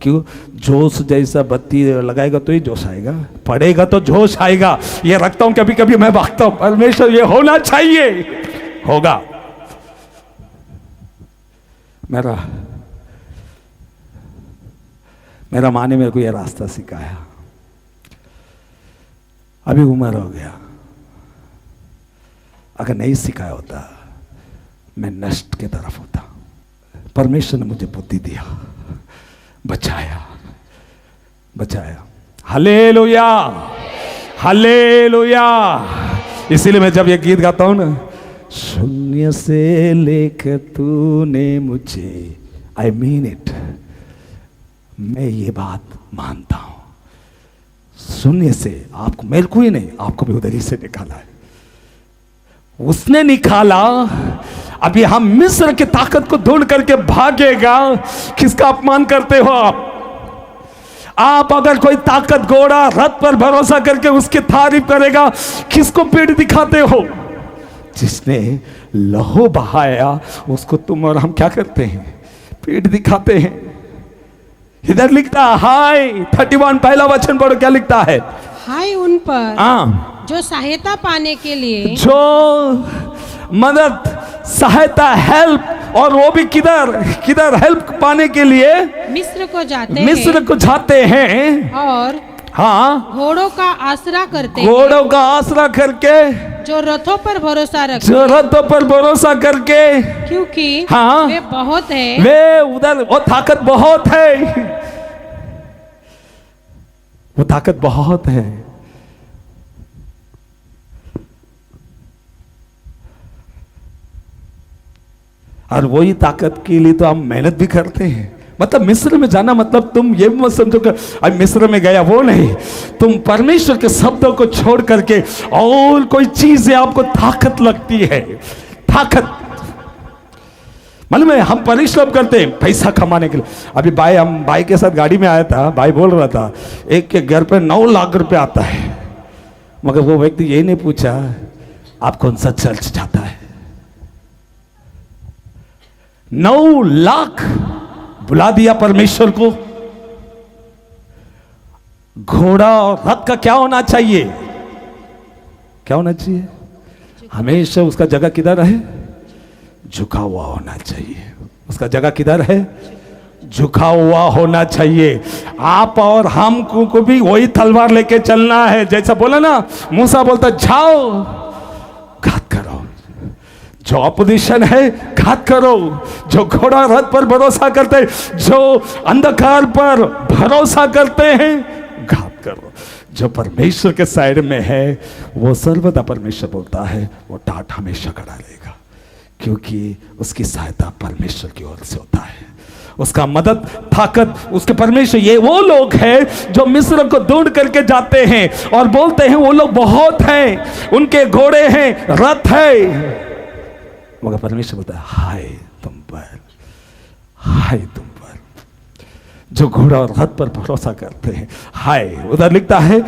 क्यों? जोश जैसा बत्ती लगाएगा तो ही जोश आएगा, पड़ेगा तो जोश आएगा। ये रखता हूं, कभी कभी मैं भागता हूं, परमेश्वर ये होना चाहिए, होगा। मेरा माँ ने मेरे को ये रास्ता सिखाया, अभी उम्र हो गया, अगर नहीं सिखाया होता मैं नष्ट के तरफ होता। परमेश्वर ने मुझे बुद्धि दिया, बचाया। Hallelujah, hallelujah. इसीलिए मैं जब ये गीत गाता हूं ना, शून्य से लेकर तूने मुझे, आई मीन इट, मैं ये बात मानता हूं, शून्य से आपको, मेरे को ही नहीं, आपको भी उधर ही से निकाला है, उसने निकाला। अभी हम मिस्र की ताकत को ढूंढ करके भागेगा। किसका अपमान करते हो आप अगर कोई ताकत, घोड़ा, रथ पर भरोसा करके उसकी तारीफ करेगा, किसको पीठ दिखाते हो? जिसने लहू बहाया उसको तुम और हम क्या करते हैं? पीठ दिखाते हैं। इधर लिखता है हाय, 31 पहला वचन पढ़ो, क्या लिखता है? हाय उन पर जो सहायता पाने के लिए, जो मदद, सहायता, हेल्प, और वो भी किधर हेल्प पाने के लिए मिस्र को जाते हैं और हाँ घोड़ों का आसरा करते, घोड़ों का आसरा करके, जो रथों पर भरोसा करके, क्योंकि हाँ वे बहुत है, वे उधर, वो ताकत बहुत है, वो ताकत बहुत है। और वही ताकत के लिए तो हम मेहनत भी करते हैं। मतलब मिस्र में जाना मतलब तुम ये मत समझो कि अब मिस्र में गया, वो नहीं। तुम परमेश्वर के शब्दों को छोड़ करके और कोई चीज से आपको ताकत लगती है। ताकत मालूम है, हम परिश्रम करते हैं पैसा कमाने के लिए। अभी हम भाई के साथ गाड़ी में आया था, भाई बोल रहा था एक के घर पे 9 लाख रुपए आता है, मगर वो व्यक्ति ये नहीं पूछा आप कौन सा चर्च जाता है। 9 लाख बुला दिया परमेश्वर को। घोड़ा और रथ का क्या होना चाहिए? क्या होना चाहिए? हमेशा उसका जगह किधर है? झुका हुआ होना चाहिए। उसका जगह किधर है? झुका हुआ होना चाहिए। आप और हम को भी वही तलवार लेके चलना है। जैसा बोला ना, मूसा बोलता जाओ घात करो, जो अपोजिशन है घात करो, जो घोड़ा रथ पर भरोसा करते, जो अंधकार पर भरोसा करते हैं घात करो। जो परमेश्वर के साइड में है वो सर्वदा, परमेश्वर बोलता है, वो टाट हमेशा खड़ा रहेगा, क्योंकि उसकी सहायता परमेश्वर की ओर से होता है। उसका मदद, ताकत उसके परमेश्वर। ये वो लोग हैं जो मिस्र को ढूंढ करके जाते हैं और बोलते हैं वो लोग बहुत हैं, उनके घोड़े हैं, रथ है, मगर परमेश्वर बोलता है हाय तुम पर, हाय तुम पर, जो घोड़ा और रथ पर भरोसा करते हैं। हाय, उधर लिखता है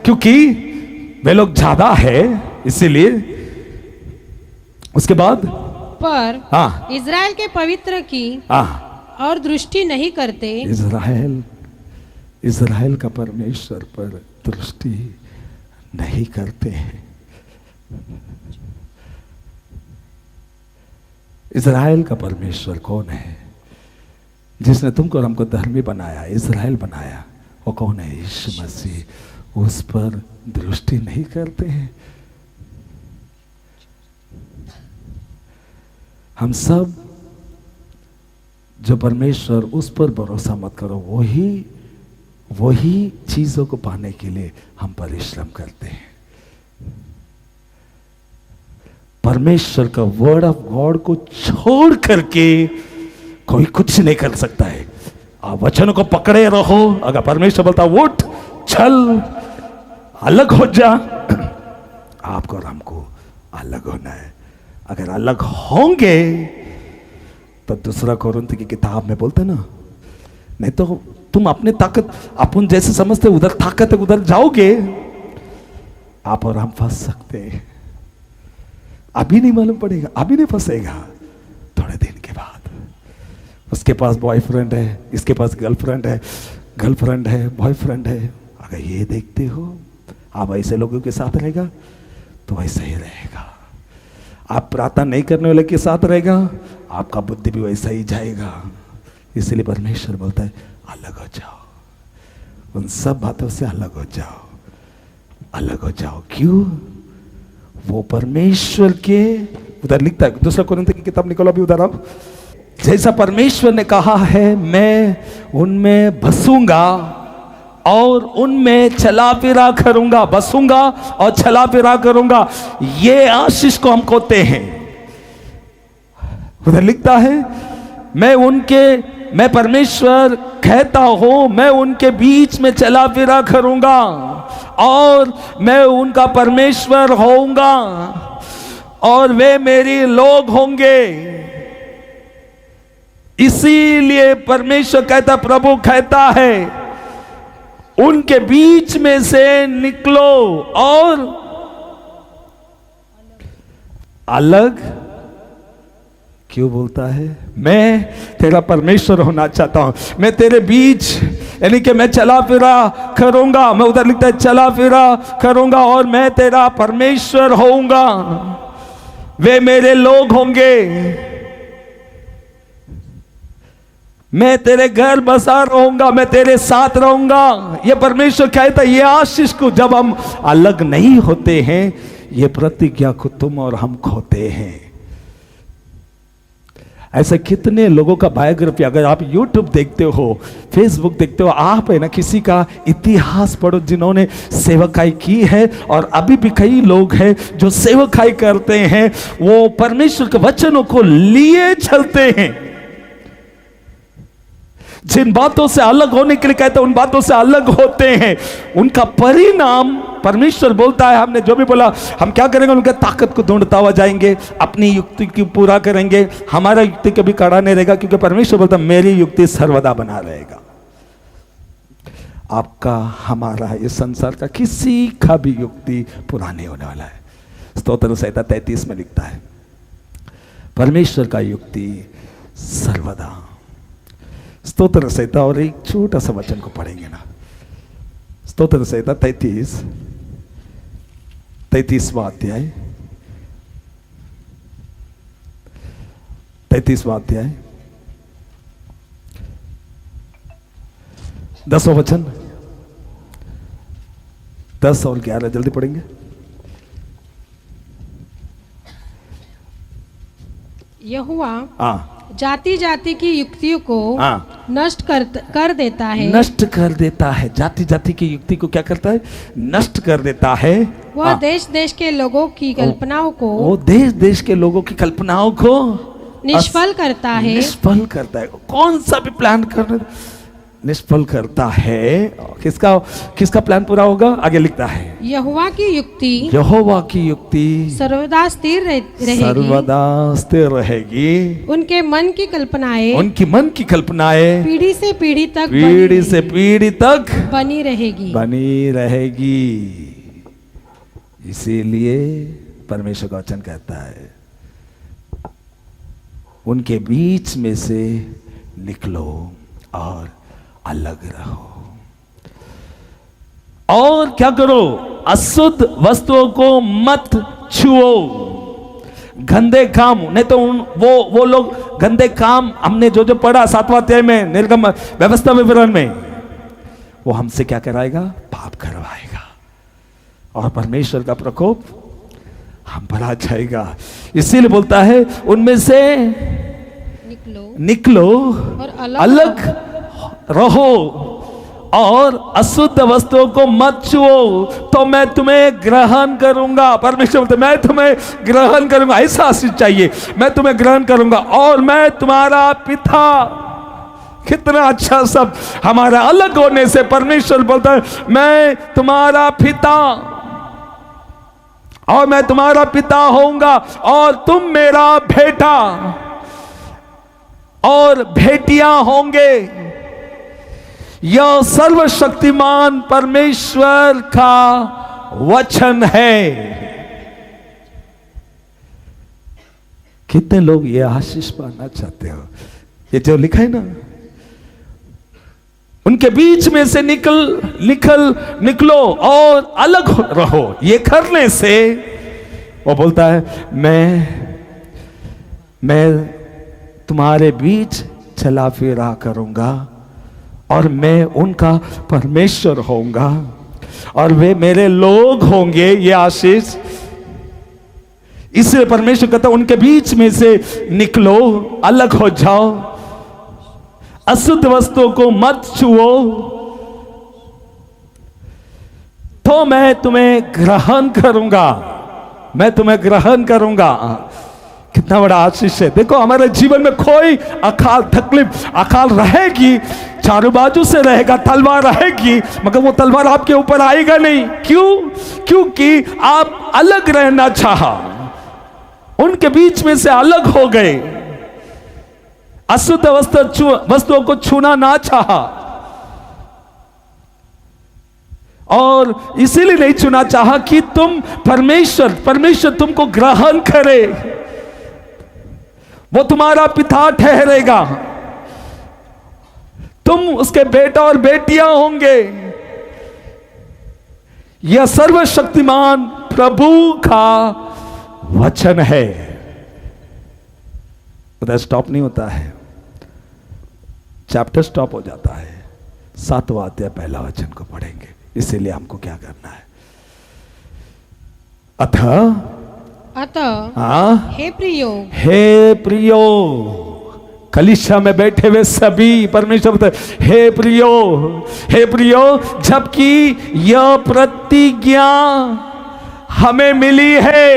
क्योंकि वे लोग ज्यादा है, इसीलिए। उसके बाद पर इज़राइल के पवित्र की और दृष्टि नहीं करते। इज़राइल का परमेश्वर पर दृष्टि नहीं करते हैं। इज़राइल का परमेश्वर कौन है? जिसने तुमको और हमको धर्मी बनाया, इज़राइल बनाया, वो कौन है? यीशु मसीह। उस पर दृष्टि नहीं करते हैं। हम सब जो परमेश्वर, उस पर भरोसा मत करो, वही चीजों को पाने के लिए हम परिश्रम करते हैं। परमेश्वर का वर्ड ऑफ गॉड को छोड़ करके कोई कुछ नहीं कर सकता है। आप वचन को पकड़े रहो। अगर परमेश्वर बोलता उठ चल अलग हो जा, आपको और हमको अलग होना है। अगर अलग होंगे तो दूसरा कोरिन्थ की किताब में बोलते ना, नहीं तो तुम अपने ताकत अपन जैसे समझते उधर ताकत है उधर जाओगे, आप और हम फंस सकते हैं। अभी नहीं मालूम पड़ेगा, अभी नहीं फंसेगा, थोड़े दिन के बाद। उसके पास बॉयफ्रेंड है, इसके पास गर्लफ्रेंड है, गर्लफ्रेंड है, बॉयफ्रेंड है। अगर ये देखते हो आप ऐसे लोगों के साथ रहेगा तो वैसा ही रहेगा। आप प्रार्थना नहीं करने वाले के साथ रहेगा, आपका बुद्धि भी वैसा ही जाएगा। इसलिए परमेश्वर बोलता है अलग हो जाओ, उन सब बातों से अलग हो जाओ, अलग हो जाओ। क्यों? वो परमेश्वर के, उधर लिखता है दूसरा कोरिन्थ की किताब निकलो अभी उधर आप, जैसा परमेश्वर ने कहा है मैं उनमें बसूंगा और उनमें चला फिरा करूंगा, बसूंगा और चला फिरा करूंगा, ये आशीष को हम कहते हैं। उधर लिखता है मैं परमेश्वर कहता हूं मैं उनके बीच में चला फिरा करूंगा और मैं उनका परमेश्वर होऊंगा और वे मेरी लोग होंगे। इसीलिए परमेश्वर कहता, प्रभु कहता है उनके बीच में से निकलो और अलग। क्यों बोलता है? मैं तेरा परमेश्वर होना चाहता हूं, मैं तेरे बीच, यानी कि मैं चला फिरा करूंगा। मैं उधर लिखता है चला फिरा करूंगा और मैं तेरा परमेश्वर होऊंगा, वे मेरे लोग होंगे, मैं तेरे घर बसा रहूंगा, मैं तेरे साथ रहूंगा। ये परमेश्वर कहता है। ये आशीष को जब हम अलग नहीं होते हैं, ये प्रतिज्ञा को तुम और हम खोते हैं। ऐसे कितने लोगों का बायोग्राफी, अगर आप YouTube देखते हो, फेसबुक देखते हो, आप है ना किसी का इतिहास पढ़ो जिन्होंने सेवकाई की है, और अभी भी कई लोग हैं जो सेवकाई करते हैं, वो परमेश्वर के वचनों को लिए चलते हैं। जिन बातों से अलग होने के लिए कहते हैं उन बातों से अलग होते हैं। उनका परिणाम परमेश्वर बोलता है, हमने जो भी बोला हम क्या करेंगे, उनके ताकत को ढूंढता हुआ जाएंगे, अपनी युक्ति को पूरा करेंगे। हमारा युक्ति कभी कड़ा नहीं रहेगा, क्योंकि परमेश्वर बोलता है मेरी युक्ति सर्वदा बना रहेगा। आपका, हमारा, इस संसार का किसी का भी युक्ति पूरा नहीं होने वाला है। स्तोत्र संहिता 33 में लिखता है परमेश्वर का युक्ति सर्वदा। स्तोत्र संहिता, और एक छोटा सा वचन को पढ़ेंगे ना, स्तोत्र संहिता 33वां अध्याय, 33वां अध्याय 10वां वचन, 10 और 11 जल्दी पढ़ेंगे। यहोवा जाति जाति की युक्तियों को नष्ट कर देता है, नष्ट कर देता है। जाति जाति की युक्ति को क्या करता है? नष्ट कर देता है। वह देश देश के लोगों की कल्पनाओं को, वो देश देश के लोगों की कल्पनाओं को निष्फल करता है, निष्फल करता है। कौन सा भी प्लान करने निष्फल करता है। किसका प्लान पूरा होगा? आगे लिखता है यहोवा की युक्ति, यहोवा की युक्ति सर्वदा स्थिर रहेगी, सर्वदा स्थिर रहेगी। उनके मन की कल्पनाएं, उनकी मन की कल्पनाएं पीढ़ी से पीढ़ी तक बनी रहेगी। इसीलिए परमेश्वर का वचन कहता है उनके बीच में से निकलो और अलग रहो। और क्या करो? अशुद्ध वस्तुओं को मत छुओ। गंदे काम, नहीं तो वो लोग गंदे काम, हमने जो जो पढ़ा 7वां अध्याय में निर्गम व्यवस्था विवरण में, वो हमसे क्या कराएगा? पाप करवाएगा, और परमेश्वर का प्रकोप हम पर आ जाएगा। इसीलिए बोलता है उनमें से निकलो और अलग रहो और अशुद्ध वस्तुओं को मत छुओ तो मैं तुम्हें ग्रहण करूंगा। परमेश्वर बोलते मैं तुम्हें ग्रहण करूंगा। ऐसा आशीष चाहिए, मैं तुम्हें ग्रहण करूंगा और मैं तुम्हारा पिता। कितना अच्छा सब हमारा अलग होने से परमेश्वर बोलता है मैं तुम्हारा पिता और मैं तुम्हारा पिता होऊंगा और तुम मेरा बेटा और बेटियां होंगे। यह सर्वशक्तिमान परमेश्वर का वचन है। कितने लोग ये आशीष पाना चाहते हो? ये जो लिखा है ना, उनके बीच में से निकलो और अलग रहो। ये करने से वो बोलता है मैं तुम्हारे बीच चला फिरा करूंगा और मैं उनका परमेश्वर होऊंगा और वे मेरे लोग होंगे। ये आशीष इसलिए परमेश्वर कहता है उनके बीच में से निकलो, अलग हो जाओ, अशुद्ध वस्तुओं को मत छुओ तो मैं तुम्हें ग्रहण करूंगा। मैं तुम्हें ग्रहण करूंगा। कितना बड़ा आशीष है। देखो हमारे जीवन में कोई अकाल तकलीफ अकाल रहेगी, चारों बाजू से रहेगा, तलवार रहेगी, मगर वो तलवार आपके ऊपर आएगा नहीं। क्यों? क्योंकि आप अलग रहना चाहा, उनके बीच में से अलग हो गए, अशुद्ध वस्तुओं को छूना ना चाहा और इसीलिए नहीं छूना चाहा कि तुम परमेश्वर तुमको ग्रहण करे, वो तुम्हारा पिता ठहरेगा, तुम उसके बेटा और बेटियां होंगे। यह सर्वशक्तिमान प्रभु का वचन है। उधर स्टॉप नहीं होता है, चैप्टर स्टॉप हो जाता है। 7वां अध्याय पहला वचन को पढ़ेंगे। इसीलिए हमको क्या करना है? अतः हे प्रियो कलीसिया में बैठे हुए सभी परमेश्वर बताए हे प्रियो जबकि यह प्रतिज्ञा हमें मिली है।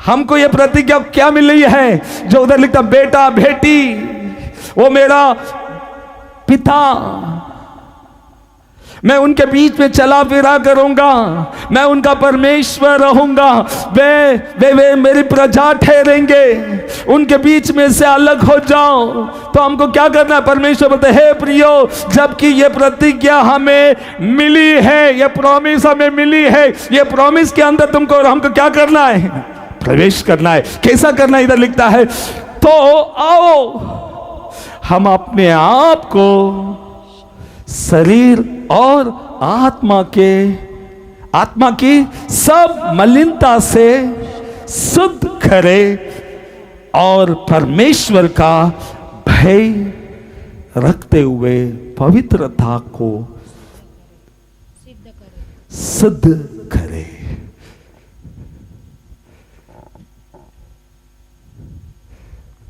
हमको यह प्रतिज्ञा क्या मिली है? जो उधर लिखता बेटा बेटी, वो मेरा पिता, मैं उनके बीच में चला फिरा करूंगा, मैं उनका परमेश्वर रहूंगा, वे मेरी प्रजा ठहरेंगे, उनके बीच में से अलग हो जाओ तो हमको क्या करना है? परमेश्वर बोलते हे प्रियो जबकि ये प्रतिज्ञा हमें मिली है, ये प्रॉमिस हमें मिली है, ये प्रॉमिस के अंदर तुमको और हमको क्या करना है? प्रवेश करना है। कैसा करना है? इधर लिखता है तो आओ हम अपने आप को शरीर और आत्मा की सब मलिनता से शुद्ध करे और परमेश्वर का भय रखते हुए पवित्रता को सिद्ध करे।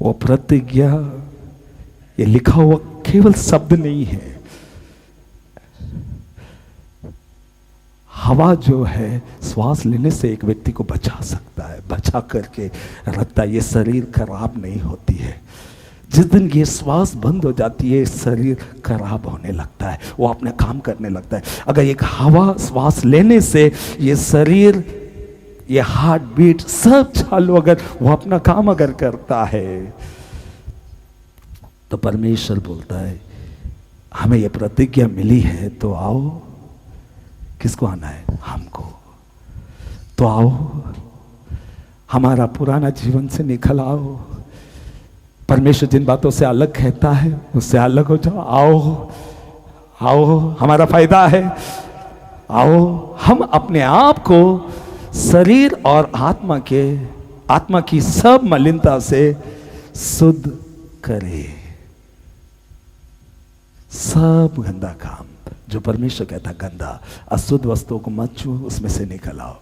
वो प्रतिज्ञा, ये लिखा हुआ केवल शब्द नहीं है। हवा जो है श्वास लेने से एक व्यक्ति को बचा सकता है, बचा करके रखता है। ये शरीर खराब नहीं होती है। जिस दिन ये श्वास बंद हो जाती है शरीर खराब होने लगता है, वो अपने काम करने लगता है। अगर एक हवा श्वास लेने से ये शरीर, ये हार्ट बीट सब चालू, अगर वो अपना काम अगर करता है तो परमेश्वर बोलता है हमें ये प्रतिज्ञा मिली है तो आओ। किसको आना है? हमको। तो आओ हमारा पुराना जीवन से निकल आओ। परमेश्वर जिन बातों से अलग कहता है उससे अलग हो जाओ। आओ हमारा फायदा है। आओ हम अपने आप को शरीर और आत्मा की सब मलिनता से शुद्ध करें। सब गंदा काम जो परमेश्वर कहता गंदा, अशुद्ध वस्तुओं को मत छुओ, उसमें से निकल आओ,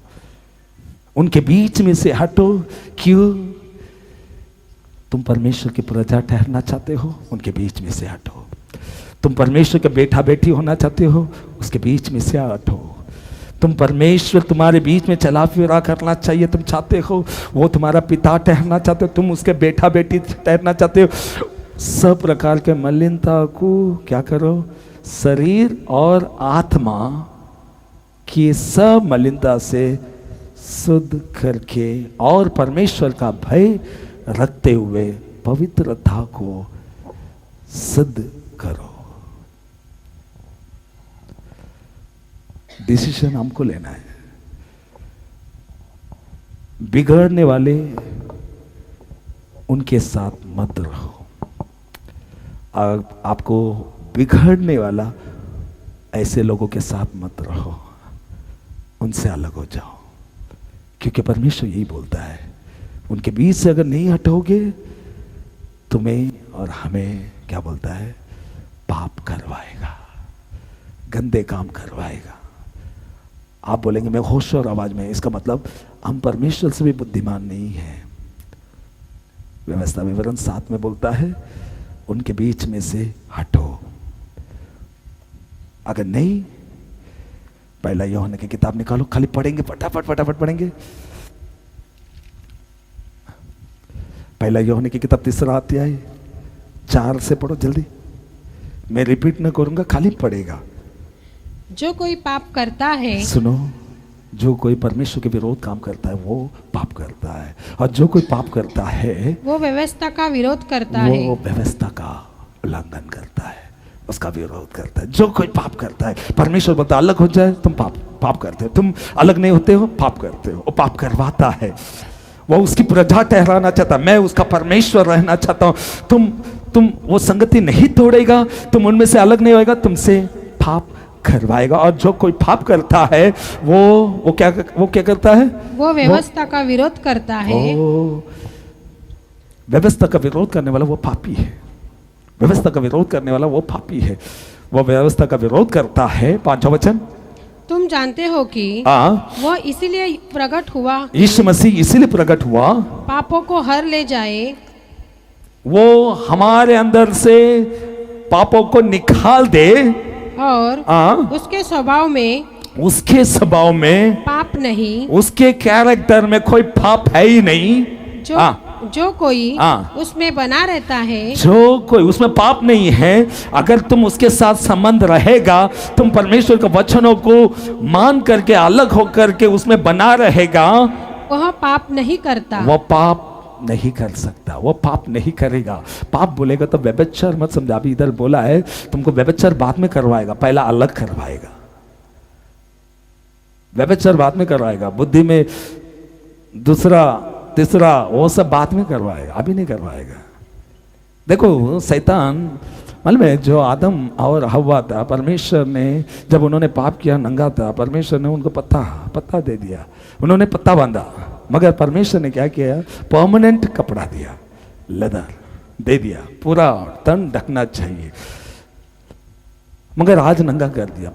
उनके बीच में से हटो। क्यों? तुम परमेश्वर की प्रजा ठहरना चाहते हो, उनके बीच में से हटो। तुम परमेश्वर के बेटा बेटी होना चाहते हो, उसके बीच में से हटो। तुम परमेश्वर तुम्हारे बीच में चला फिरा करना चाहिए, तुम चाहते हो वो तुम्हारा पिता ठहरना चाहते हो, तुम उसके बेटा बेटी ठहरना चाहते हो, सब प्रकार के मलिनता को क्या करो, शरीर और आत्मा की सब मलिनता से शुद्ध करके और परमेश्वर का भय रखते हुए पवित्रता को सिद्ध करो। डिसीजन हमको लेना है। बिगड़ने वाले उनके साथ मत रहो। आपको बिगड़ने वाला ऐसे लोगों के साथ मत रहो, उनसे अलग हो जाओ, क्योंकि परमेश्वर यही बोलता है, उनके बीच से अगर नहीं हटोगे तुम्हें और हमें क्या बोलता है, पाप करवाएगा, गंदे काम करवाएगा। आप बोलेंगे मैं होश और आवाज में, इसका मतलब हम परमेश्वर से भी बुद्धिमान नहीं हैं। व्यवस्था विवरण 7 में बोलता है उनके बीच में से हटो। अगर नहीं, पहला यूहन्ना की किताब निकालो, खाली पढ़ेंगे, फटाफट फटाफट पढ़ेंगे। पहला यूहन्ना की किताब 3 अध्याय 4 से पढ़ो जल्दी, मैं रिपीट न करूंगा, खाली पढ़ेगा। जो कोई पाप करता है, सुनो, जो कोई परमेश्वर के विरोध काम करता है वो पाप करता है, और जो कोई पाप करता है वो व्यवस्था का विरोध करता है, वो व्यवस्था का उल्लंघन करता है, उसका विरोध करता है। जो कोई पाप करता है, परमेश्वर बोलता अलग हो जाए, तुम पाप करते हो, तुम अलग नहीं होते हो, पाप करते हो, वो पाप करवाता है। वो उसकी प्रजा ठहराना चाहता, मैं उसका परमेश्वर रहना चाहता हूं। तुम वो संगति नहीं तोड़ेगा, तुम उनमें से अलग नहीं होएगा, तुमसे पाप करवाएगा। और जो कोई पाप करता है वो क्या करता है, वो व्यवस्था का विरोध करता है। व्यवस्था का विरोध करने वाला वो पापी है। व्यवस्था का विरोध करने वाला वो पापी है, वो व्यवस्था का विरोध करता है। 5वां वचन, तुम जानते हो कि वो इसीलिए प्रकट हुआ, यीशु मसीह इसीलिए प्रकट हुआ, पापों को हर ले जाए, वो हमारे अंदर से पापों को निकाल दे, और उसके स्वभाव में पाप नहीं, उसके कैरेक्टर में कोई पाप है ही नहीं। जो कोई उसमें बना रहता है, जो कोई उसमें पाप नहीं है, अगर तुम उसके साथ संबंध रहेगा, तुम परमेश्वर के वचनों को मान करके अलग होकर के उसमें बना रहेगा, वह पाप नहीं करता, वो पाप नहीं कर सकता, वो पाप नहीं करेगा। पाप बोलेगा तो व्यभिचार मत समझा, अभी इधर बोला है तुमको व्यभिचार बाद में करवाएगा, पहला अलग करवाएगा। व्यभिचार बाद में करवाएगा, बुद्धि में दूसरा तीसरा वो सब बाद में करवाएगा, अभी नहीं करवाएगा। देखो शैतान, मालूम है जो आदम और हव्वा था, परमेश्वर ने जब उन्होंने पाप किया, नंगा था, परमेश्वर ने उनको पत्ता दे दिया, उन्होंने पत्ता बांधा, मगर परमेश्वर ने क्या किया, परमानेंट कपड़ा दिया, लेदर दे दिया, पूरा तन ढकना चाहिए, मगर आज नंगा कर दिया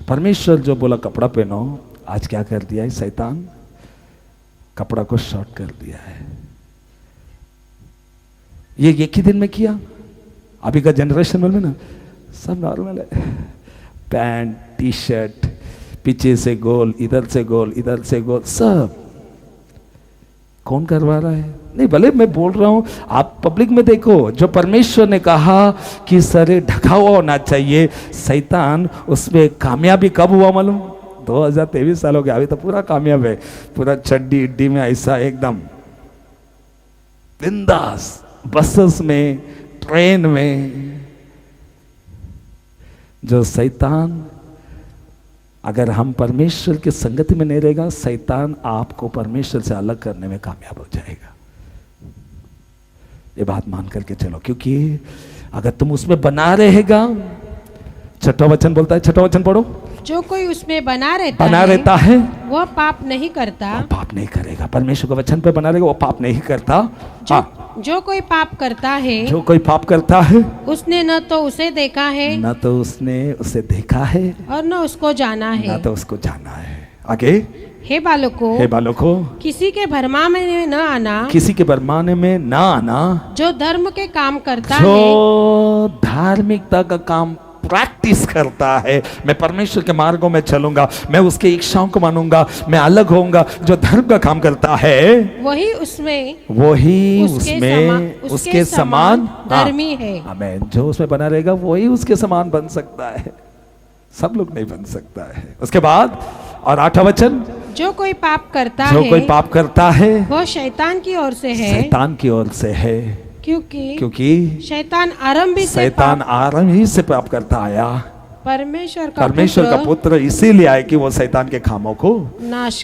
परमेश्वर जो बोला कपड़ा पहनो, आज क्या कर दिया है शैतान, कपड़ा को शॉर्ट कर दिया है। ये एक ही दिन में किया। अभी का जनरेशन में ना सब नॉर्मल है, पैंट टी शर्ट, पीछे से गोल, इधर से गोल, इधर से गोल, सब कौन करवा रहा है? नहीं, भले मैं बोल रहा हूं, आप पब्लिक में देखो, जो परमेश्वर ने कहा कि सर ढका हुआ होना चाहिए, शैतान उसमें कामयाबी कब हुआ मालूम? 2023 साल हो गया, अभी तो पूरा कामयाब है, पूरा चड्डी इड्डी में ऐसा एकदम बिंदास, बसेस में, ट्रेन में। जो शैतान, अगर हम परमेश्वर की संगति में नहीं रहेगा, शैतान आपको परमेश्वर से अलग करने में कामयाब हो जाएगा। ये बात मान करके चलो, क्योंकि अगर तुम उसमें बना रहेगा, 6वां वचन बोलता है, 6वां वचन पढ़ो, जो कोई उसमें बना रहता है वह पाप नहीं करता, वो पाप नहीं करेगा। परमेश्वर के वचन पे बना रहेगा, वो पाप नहीं करता। जो कोई पाप करता है, जो कोई पाप करता है, उसने न तो उसे देखा है, न तो उसने उसे देखा है, और न उसको जाना है, न तो उसको जाना है। आगे, हे बालकों, हे बालकों, किसी के भरमा में न आना, किसी के भरमाने में ना आना, जो धर्म के काम करता जो है, धार्मिकता का काम प्रैक्टिस करता है, मैं परमेश्वर के मार्गों में चलूंगा, मैं उसके इच्छाओं को मानूंगा, मैं अलग होऊंगा, जो धर्म का काम करता है वही उसमें उसके समान धर्मी है। आमीन। जो उसमें बना रहेगा वही उसके समान बन सकता है, सब लोग नहीं बन सकता है। उसके बाद और 8वां वचन, जो कोई पाप करता जो है, कोई पाप करता है वो शैतान की ओर से है, शैतान की ओर से है, क्योंकि शैतान आरंभ ही से पाप करता आया। परमेश्वर का पुत्र इसीलिए आए कि वो शैतान के कामों को नाश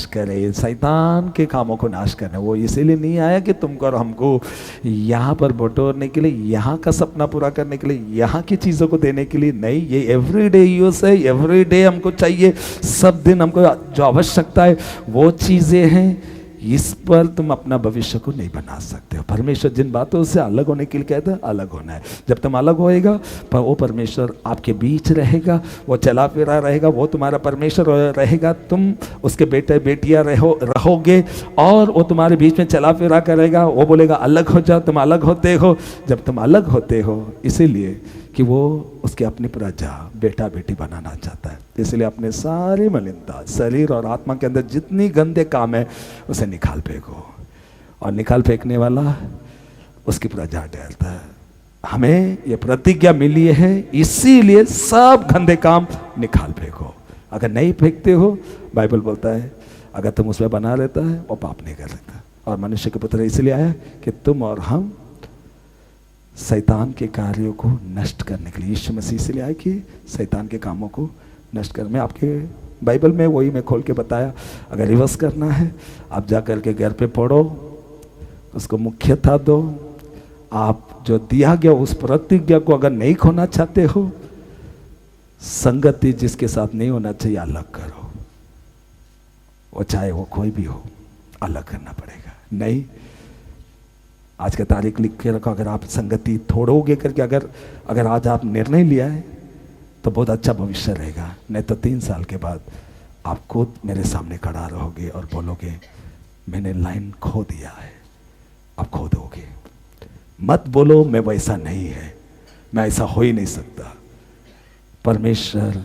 करे। शैतान के कामों को नाश करने वो इसीलिए नहीं आया कि तुमको और हमको यहाँ पर बटोरने के लिए, यहाँ का सपना पूरा करने के लिए, यहाँ की चीजों को देने के लिए नहीं। ये एवरीडे यूज है, एवरीडे हमको चाहिए, सब दिन हमको जो आवश्यकता है वो चीजें हैं। इस पर तुम अपना भविष्य को नहीं बना सकते हो। परमेश्वर जिन बातों से अलग होने के लिए कहता है, अलग होना है। जब तुम अलग होएगा पर वो परमेश्वर आपके बीच रहेगा, वो चला फिरा रहेगा, वो तुम्हारा परमेश्वर रहेगा, तुम उसके बेटे बेटियां रहोगे और वो तुम्हारे बीच में चला फिरा करेगा। वो बोलेगा अलग हो जाओ, तुम अलग होते हो। जब तुम अलग होते हो इसीलिए कि वो उसके अपनी प्रजा बेटा बेटी बनाना चाहता है, इसलिए अपने सारी मलिनता शरीर और आत्मा के अंदर जितनी गंदे काम है उसे निकाल फेंको, और निकाल फेंकने वाला उसकी प्रजा ठहरता है। हमें ये प्रतिज्ञा मिली है, इसीलिए सब गंदे काम निकाल फेंको। अगर नहीं फेंकते हो, बाइबल बोलता है अगर तुम उसमें बना रहता है वो पाप नहीं कर सकता। और मनुष्य के पुत्र इसलिए आया कि तुम और हम शैतान के कार्यों को नष्ट करने के लिए। यीशु मसीह इसलिए आए कि शैतान के कामों को नष्ट कर। मैं आपके बाइबल में वही मैं खोल के बताया। अगर रिवर्स करना है आप जा कर के घर पे पढ़ो, उसको मुख्यता दो। आप जो दिया गया उस प्रतिज्ञा को अगर नहीं खोना चाहते हो, संगति जिसके साथ नहीं होना चाहिए अलग करो, वो चाहे वो कोई भी हो, अलग करना पड़ेगा। नहीं, आज का तारीख लिख के रखो। अगर आप संगति छोड़ोगे करके अगर आज आप निर्णय लिया है तो बहुत अच्छा भविष्य रहेगा। नहीं तो 3 साल के बाद आप खुद मेरे सामने खड़ा रहोगे और बोलोगे मैंने लाइन खो दिया है। आप खो दोगे। मत बोलो मैं वैसा नहीं है, मैं ऐसा हो ही नहीं सकता। परमेश्वर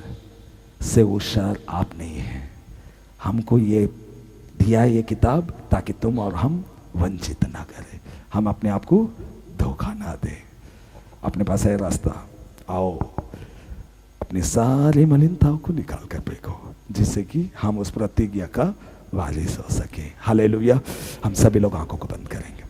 से होशियार आप नहीं है। हमको ये दिया ये किताब ताकि तुम और हम वंचित ना करें, हम अपने आप को धोखा ना दें। अपने पास है रास्ता, आओ अपनी सारी मलिनताओं को निकाल कर फेंको, जिससे कि हम उस प्रतिज्ञा का वारिस हो सके। हालेलुया। हम सभी लोग आंखों को बंद करेंगे।